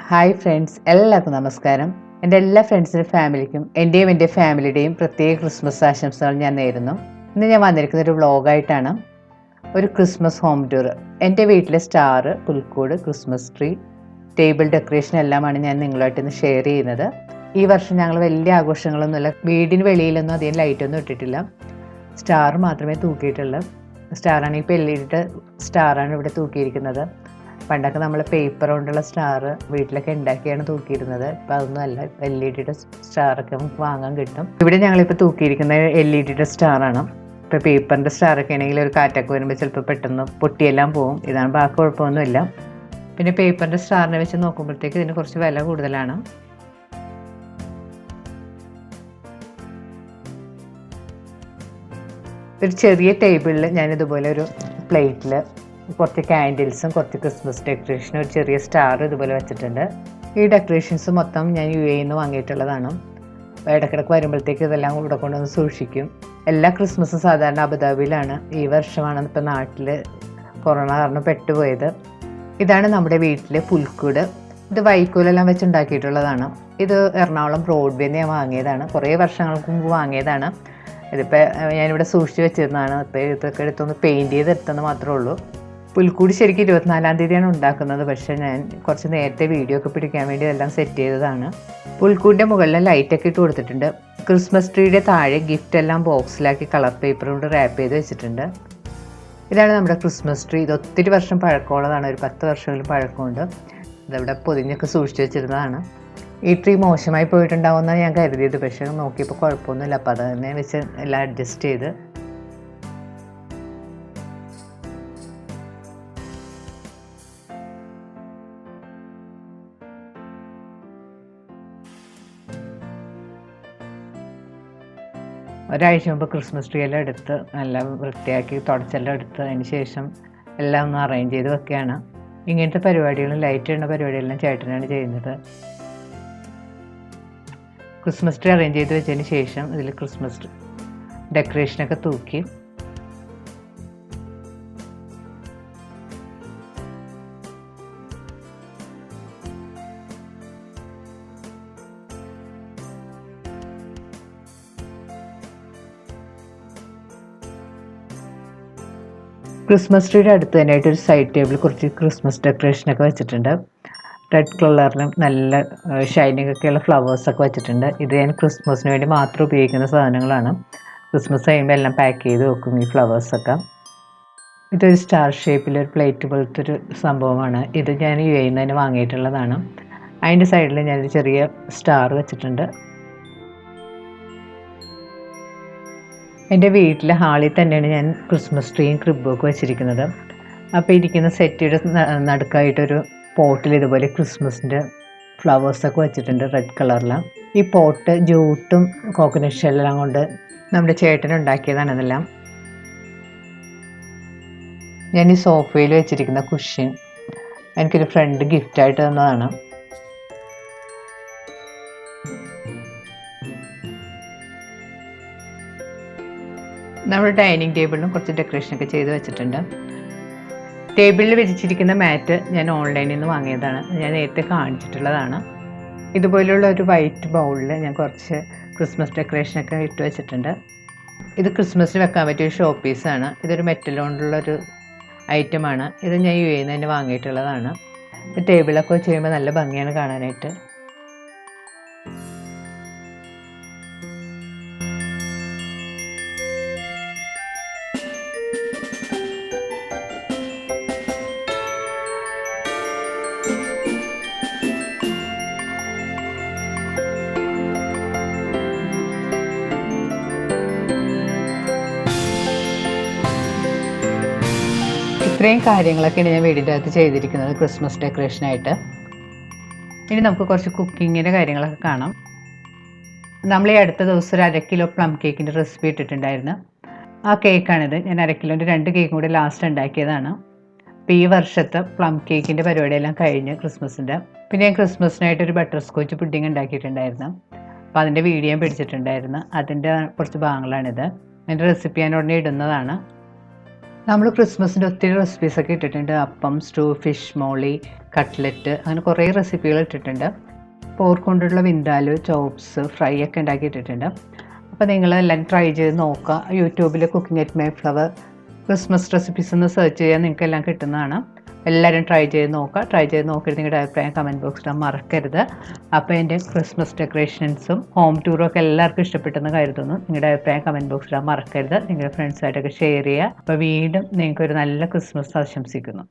Hi friends, എല്ലാവർക്കും നമസ്കാരം. എൻ്റെ എല്ലാ ഫ്രണ്ട്സിനും ഫാമിലിക്കും എൻ്റെ ഫാമിലിയുടെയും പ്രത്യേക ക്രിസ്മസ് ആശംസകൾ ഞാൻ നേരുന്നു. ഇന്ന് ഞാൻ വന്നിരിക്കുന്ന ഒരു വ്ളോഗായിട്ടാണ്. ഒരു ക്രിസ്മസ് ഹോം ടൂർ. എൻ്റെ വീട്ടിലെ സ്റ്റാർ, പുൽക്കൂട്, ക്രിസ്മസ് ട്രീ, ടേബിൾ ഡെക്കറേഷൻ എല്ലാമാണ് ഞാൻ നിങ്ങളുമായിട്ട് ഇന്ന് ഷെയർ ചെയ്യുന്നത്. ഈ വർഷം ഞങ്ങൾ വലിയ ആഘോഷങ്ങളൊന്നുമില്ല. വീടിന് വെളിയിലൊന്നും അധികം ലൈറ്റൊന്നും ഇട്ടിട്ടില്ല. സ്റ്റാർ മാത്രമേ തൂക്കിയിട്ടുള്ളൂ. സ്റ്റാറാണെങ്കിൽ ഇപ്പോൾ LED സ്റ്റാറാണ് ഇവിടെ തൂക്കിയിരിക്കുന്നത്. പണ്ടൊക്കെ നമ്മൾ പേപ്പർ കൊണ്ടുള്ള സ്റ്റാർ വീട്ടിലൊക്കെ ഉണ്ടാക്കിയാണ് തൂക്കിയിരുന്നത്. ഇപ്പം അതൊന്നും അല്ല. LED സ്റ്റാറൊക്കെ നമുക്ക് വാങ്ങാൻ കിട്ടും. ഇവിടെ ഞങ്ങളിപ്പോൾ തൂക്കിയിരിക്കുന്ന LED സ്റ്റാറാണ്. ഇപ്പോൾ പേപ്പറിൻ്റെ സ്റ്റാറൊക്കെ ആണെങ്കിൽ ഒരു കാറ്റൊക്കെ വരുമ്പോൾ ചിലപ്പോൾ പെട്ടെന്ന് പൊട്ടിയെല്ലാം പോകും. ഇതാണ് ബാക്കി കുഴപ്പമൊന്നുമില്ല. പിന്നെ പേപ്പറിൻ്റെ സ്റ്റാറിനെ വെച്ച് നോക്കുമ്പോഴത്തേക്ക് ഇതിന് കുറച്ച് വില കൂടുതലാണ്. ഒരു ചെറിയ ടേബിളിൽ ഞാനിതുപോലെ ഒരു പ്ലേറ്റിൽ കുറച്ച് ക്യാൻഡിൽസും കുറച്ച് ക്രിസ്മസ് ഡെക്കറേഷനും ഒരു ചെറിയ സ്റ്റാർ ഇതുപോലെ വെച്ചിട്ടുണ്ട്. ഈ ഡെക്കറേഷൻസ് മൊത്തം ഞാൻ UAE നിന്ന് വാങ്ങിയിട്ടുള്ളതാണ്. ഇടയ്ക്കിടയ്ക്ക് വരുമ്പോഴത്തേക്ക് ഇതെല്ലാം ഇവിടെ കൊണ്ടുവന്ന് സൂക്ഷിക്കും. എല്ലാ ക്രിസ്മസും സാധാരണ അബുദാബിയിലാണ്. ഈ വർഷമാണ് ഇപ്പോൾ നാട്ടിൽ കൊറോണ കാരണം പെട്ടുപോയത്. ഇതാണ് നമ്മുടെ വീട്ടിലെ പുൽക്കൂട്. ഇത് വൈക്കോലെല്ലാം വെച്ചുണ്ടാക്കിയിട്ടുള്ളതാണ്. ഇത് എറണാകുളം ബ്രോഡ്വേന്ന് ഞാൻ വാങ്ങിയതാണ്. കുറേ വർഷങ്ങൾക്ക് മുമ്പ് വാങ്ങിയതാണ്. ഇതിപ്പോൾ ഞാനിവിടെ സൂക്ഷിച്ച് വെച്ചിരുന്നതാണ്. ഇപ്പോൾ ഇതൊക്കെ എടുത്തൊന്ന് പെയിൻറ്റ് ചെയ്തെടുത്തെന്ന് മാത്രമേ ഉള്ളൂ. പുൽക്കൂട് ശരിക്കും 24-ാം തീയതിയാണ് ഉണ്ടാക്കുന്നത്. പക്ഷേ ഞാൻ കുറച്ച് നേരത്തെ വീഡിയോ ഒക്കെ പിടിക്കാൻ വേണ്ടി എല്ലാം സെറ്റ് ചെയ്തതാണ്. പുൽക്കൂടിൻ്റെ മുകളിൽ ലൈറ്റൊക്കെ ഇട്ട് കൊടുത്തിട്ടുണ്ട്. ക്രിസ്മസ് ട്രീയുടെ താഴെ ഗിഫ്റ്റ് എല്ലാം ബോക്സിലാക്കി കളർ പേപ്പർ കൊണ്ട് റാപ്പ് ചെയ്ത് വെച്ചിട്ടുണ്ട്. ഇതാണ് നമ്മുടെ ക്രിസ്മസ് ട്രീ. ഇത് ഒത്തിരി വർഷം പഴക്കമുള്ളതാണ്. ഒരു 10 വർഷമെങ്കിലും പഴക്കമുണ്ട്. ഇതവിടെ പൊതിഞ്ഞൊക്കെ സൂക്ഷിച്ച് വെച്ചിരുന്നതാണ്. ഈ ട്രീ മോശമായി പോയിട്ടുണ്ടാവുമെന്നാണ് ഞാൻ കരുതിയത്. പക്ഷേ നോക്കിയപ്പോൾ കുഴപ്പമൊന്നുമില്ല. അപ്പോൾ അത് തന്നെ വെച്ച് എല്ലാം അഡ്ജസ്റ്റ് ചെയ്ത്. ഒരാഴ്ച മുമ്പ് ക്രിസ്മസ് ട്രീ എല്ലാം എടുത്ത് നല്ല വൃത്തിയാക്കി തുടച്ചെല്ലാം എടുത്ത് അതിന് ശേഷം എല്ലാം ഒന്ന് അറേഞ്ച് ചെയ്ത് വെക്കുകയാണ്. ഇങ്ങനത്തെ പരിപാടികളും ലൈറ്റ് ഇടുന്ന പരിപാടികളെല്ലാം ചേട്ടനാണ് ചെയ്യുന്നത്. ക്രിസ്മസ് ട്രീ അറേഞ്ച് ചെയ്ത് വെച്ചതിന് ശേഷം ഇതിൽ ക്രിസ്മസ് ഡെക്കറേഷനൊക്കെ തൂക്കി. ക്രിസ്മസ് ട്രീയുടെ അടുത്ത് തന്നെയായിട്ട് ഒരു സൈഡ് ടേബിൾ കുറച്ച് ക്രിസ്മസ് ഡെക്കറേഷനൊക്കെ വെച്ചിട്ടുണ്ട്. റെഡ് കളറിലും നല്ല ഷൈനിങ് ഒക്കെയുള്ള ഫ്ലവേഴ്സൊക്കെ വെച്ചിട്ടുണ്ട്. ഇത് ഞാൻ ക്രിസ്മസിന് വേണ്ടി മാത്രം ഉപയോഗിക്കുന്ന സാധനങ്ങളാണ്. ക്രിസ്മസ് കഴിയുമ്പോൾ എല്ലാം പാക്ക് ചെയ്ത് വെക്കും ഈ ഫ്ലവേഴ്സൊക്കെ. ഇതൊരു സ്റ്റാർ ഷേപ്പിലൊരു പ്ലേറ്റ് പോലത്തെ ഒരു സംഭവമാണ്. ഇത് ഞാൻ UAE നിന്ന് തന്നെ വാങ്ങിയിട്ടുള്ളതാണ്. അതിൻ്റെ സൈഡിൽ ഞാനൊരു ചെറിയ സ്റ്റാർ വെച്ചിട്ടുണ്ട്. എൻ്റെ വീട്ടിലെ ഹാളിൽ തന്നെയാണ് ഞാൻ ക്രിസ്മസ് ട്രീയും ക്രിബും ഒക്കെ വെച്ചിരിക്കുന്നത്. അപ്പോൾ ഇരിക്കുന്ന സെറ്റിയുടെ നടുക്കായിട്ടൊരു പോട്ടിൽ ഇതുപോലെ ക്രിസ്മസിൻ്റെ ഫ്ലവേഴ്സൊക്കെ വെച്ചിട്ടുണ്ട് റെഡ് കളറിൽ. ഈ പോട്ട് ജൂട്ടും കോക്കനട്ട് ഷെല്ലെല്ലാം കൊണ്ട് നമ്മുടെ ചേട്ടൻ ഉണ്ടാക്കിയതാണ് ഇതെല്ലാം. ഞാൻ ഈ സോഫയിൽ വെച്ചിരിക്കുന്ന കുഷ്യൻ എനിക്കൊരു ഫ്രണ്ട് ഗിഫ്റ്റായിട്ട് തന്നതാണ്. നമ്മുടെ ഡൈനിങ് ടേബിളിലും കുറച്ച് ഡെക്കറേഷനൊക്കെ ചെയ്ത് വെച്ചിട്ടുണ്ട്. ടേബിളിൽ വെച്ചിരിക്കുന്ന മാറ്റ് ഞാൻ ഓൺലൈനിൽ നിന്ന് വാങ്ങിയതാണ്. ഞാൻ നേരത്തെ കാണിച്ചിട്ടുള്ളതാണ്. ഇതുപോലെയുള്ള ഒരു വൈറ്റ് ബൗളിൽ ഞാൻ കുറച്ച് ക്രിസ്മസ് ഡെക്കറേഷനൊക്കെ ഇട്ട് വെച്ചിട്ടുണ്ട്. ഇത് ക്രിസ്മസിന് വെക്കാൻ പറ്റിയ ഒരു ഷോ പീസാണ്. ഇതൊരു മെറ്റൽ കൊണ്ടുള്ളൊരു ഐറ്റമാണ്. ഇത് ഞാൻ UAE നിന്ന് തന്നെ വാങ്ങിയിട്ടുള്ളതാണ്. ടേബിളൊക്കെ വെച്ച് കഴിയുമ്പോൾ നല്ല ഭംഗിയാണ് കാണാനായിട്ട്. ഇത്രയും കാര്യങ്ങളൊക്കെയാണ് ഞാൻ വീടിൻ്റെ അകത്ത് ചെയ്തിരിക്കുന്നത് ക്രിസ്മസ് ഡെക്കറേഷനായിട്ട്. ഇനി നമുക്ക് കുറച്ച് കുക്കിങ്ങിൻ്റെ കാര്യങ്ങളൊക്കെ കാണാം. നമ്മൾ ഈ അടുത്ത ദിവസം ഒരു 1/2 കിലോ പ്ലം കേക്കിൻ്റെ റെസിപ്പി ഇട്ടിട്ടുണ്ടായിരുന്നു. ആ കേക്കാണിത്. ഞാൻ 1/2 കിലോൻ്റെ 2 കേക്കും കൂടി ലാസ്റ്റ് ഉണ്ടാക്കിയതാണ്. അപ്പോൾ ഈ വർഷത്തെ പ്ലം കേക്കിൻ്റെ പരിപാടിയെല്ലാം കഴിഞ്ഞ് ക്രിസ്മസിൻ്റെ. പിന്നെ ഞാൻ ക്രിസ്മസിനായിട്ടൊരു ബട്ടർ സ്കോച്ച് പുഡിങ് ഉണ്ടാക്കിയിട്ടുണ്ടായിരുന്നു. അപ്പോൾ അതിൻ്റെ വീഡിയോ ഞാൻ പിടിച്ചിട്ടുണ്ടായിരുന്നു. അതിൻ്റെ കുറച്ച് ഭാഗങ്ങളാണിത്. അതിൻ്റെ റെസിപ്പി ഞാൻ ഉടനെ ഇടുന്നതാണ്. നമ്മൾ ക്രിസ്മസിൻ്റെ ഒത്തിരി റെസിപ്പീസൊക്കെ ഇട്ടിട്ടുണ്ട്. അപ്പം, സ്റ്റൂ, ഫിഷ് മോളി, കട്ട്ലറ്റ്, അങ്ങനെ കുറേ റെസിപ്പികൾ ഇട്ടിട്ടുണ്ട്. പോർക്ക് കൊണ്ടുള്ള വിന്താല്, ചോപ്സ്, ഫ്രൈ ഒക്കെ ഉണ്ടാക്കി ഇട്ടിട്ടുണ്ട്. അപ്പോൾ നിങ്ങളെല്ലാം ട്രൈ ചെയ്ത് നോക്കുക. യൂട്യൂബിൽ cooking at my flower Christmas recipes എന്ന് സെർച്ച് ചെയ്യാൻ നിങ്ങൾക്ക് എല്ലാം കിട്ടുന്നതാണ്. എല്ലാവരും ട്രൈ ചെയ്ത് നോക്കുക. ട്രൈ ചെയ്ത് നോക്കിയിട്ട് നിങ്ങളുടെ അഭിപ്രായം കമൻറ്റ് ബോക്സിൽ മറക്കരുത്. അപ്പോൾ എൻ്റെ ക്രിസ്മസ് ഡെക്കറേഷൻസും ഹോം ടൂറും ഒക്കെ എല്ലാവർക്കും ഇഷ്ടപ്പെട്ടെന്ന് കരുതുന്നു. നിങ്ങളുടെ അഭിപ്രായം കമൻറ്റ് ബോക്സിൽ മറക്കരുത്. നിങ്ങളുടെ ഫ്രണ്ട്സായിട്ടൊക്കെ ഷെയർ ചെയ്യുക. അപ്പോൾ വീണ്ടും നിങ്ങൾക്കൊരു നല്ല ക്രിസ്മസ് ആശംസിക്കുന്നു.